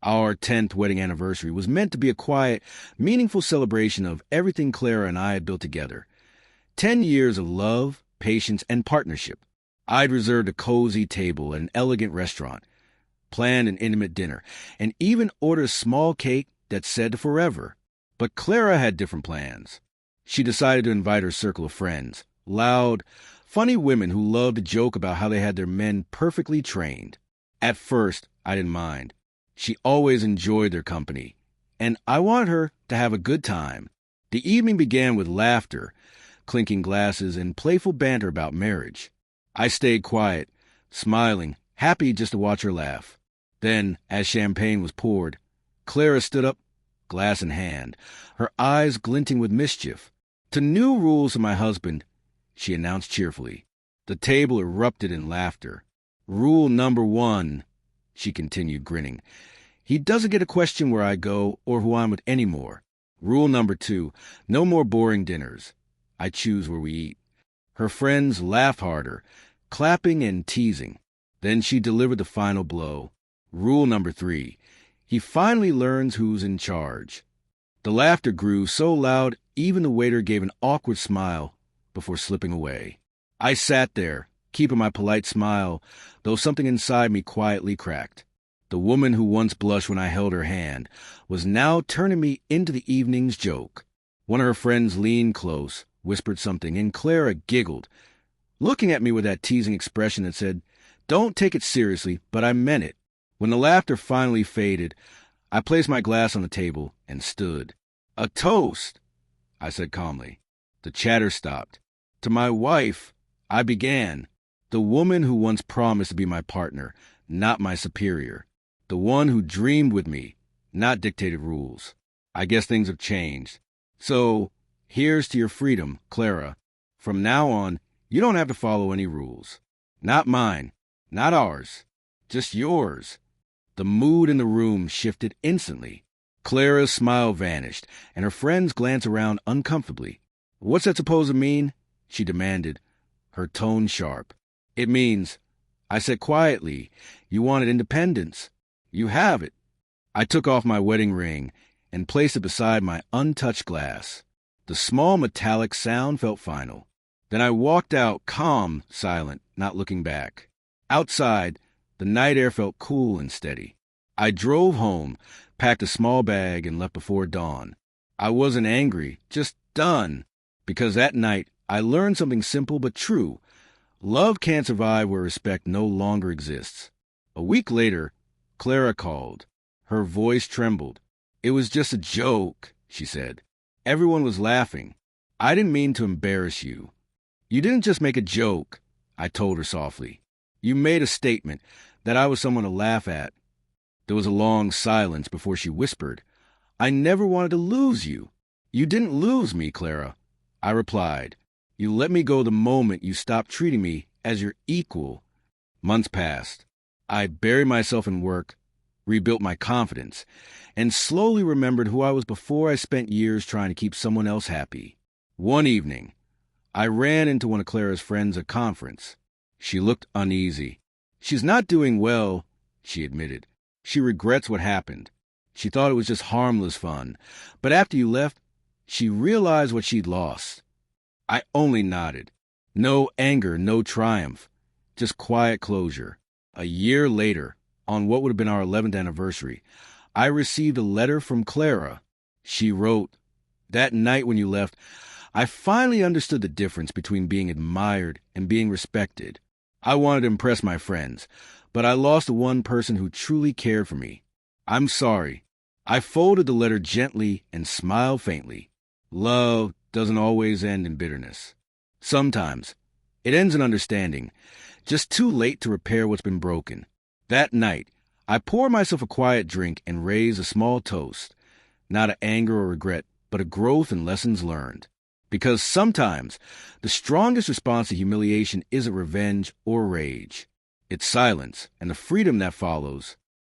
Our 10th wedding anniversary was meant to be a quiet, meaningful celebration of everything Clara and I had built together. 10 years of love, patience, and partnership. I'd reserved a cozy table at an elegant restaurant, planned an intimate dinner, and even ordered a small cake that said forever. But Clara had different plans. She decided to invite her circle of friends, loud, funny women who loved to joke about how they had their men perfectly trained. At first, I didn't mind. She always enjoyed their company, and I wanted her to have a good time. The evening began with laughter, clinking glasses, and playful banter about marriage. I stayed quiet, smiling, happy just to watch her laugh. Then, as champagne was poured, Clara stood up, glass in hand, her eyes glinting with mischief. "To new rules of my husband," she announced cheerfully. The table erupted in laughter. "Rule number 1, she continued, grinning. "He doesn't get a question where I go or who I'm with anymore. Rule number 2, no more boring dinners. I choose where we eat." Her friends laughed harder, clapping and teasing. Then she delivered the final blow. Rule number 3, he finally learns who's in charge. The laughter grew so loud even the waiter gave an awkward smile before slipping away. I sat there, keeping my polite smile, though something inside me quietly cracked. The woman who once blushed when I held her hand was now turning me into the evening's joke. One of her friends leaned close, whispered something, and Clara giggled, looking at me with that teasing expression that said, "Don't take it seriously, but I meant it." When the laughter finally faded, I placed my glass on the table and stood. "A toast," I said calmly. The chatter stopped. "To my wife," I began. "The woman who once promised to be my partner, not my superior. The one who dreamed with me, not dictated rules. I guess things have changed. So, here's to your freedom, Clara. From now on, you don't have to follow any rules. Not mine, not ours, just yours." The mood in the room shifted instantly. Clara's smile vanished, and her friends glanced around uncomfortably. "What's that supposed to mean?" she demanded, her tone sharp. "It means," I said quietly, "you wanted independence. You have it." I took off my wedding ring and placed it beside my untouched glass. The small metallic sound felt final. Then I walked out, calm, silent, not looking back. Outside, the night air felt cool and steady. I drove home, packed a small bag, and left before dawn. I wasn't angry, just done, because that night I learned something simple but true. Love can't survive where respect no longer exists. A week later, Clara called. Her voice trembled. "It was just a joke," she said. "Everyone was laughing. I didn't mean to embarrass you." "You didn't just make a joke," I told her softly. "You made a statement that I was someone to laugh at." There was a long silence before she whispered, "I never wanted to lose you." "You didn't lose me, Clara," I replied. "You let me go the moment you stopped treating me as your equal." Months passed. I buried myself in work, rebuilt my confidence, and slowly remembered who I was before I spent years trying to keep someone else happy. One evening, I ran into one of Clara's friends at a conference. She looked uneasy. "She's not doing well," she admitted. "She regrets what happened. She thought it was just harmless fun. But after you left, she realized what she'd lost." I only nodded. No anger, no triumph, just quiet closure. A year later, on what would have been our 11th anniversary, I received a letter from Clara. She wrote, "That night when you left, I finally understood the difference between being admired and being respected. I wanted to impress my friends, but I lost the one person who truly cared for me. I'm sorry." I folded the letter gently and smiled faintly. Love doesn't always end in bitterness. Sometimes it ends in understanding, just too late to repair what's been broken. That night, I poured myself a quiet drink and raised a small toast, not of anger or regret, but of growth and lessons learned. Because sometimes the strongest response to humiliation isn't revenge or rage. It's silence and the freedom that follows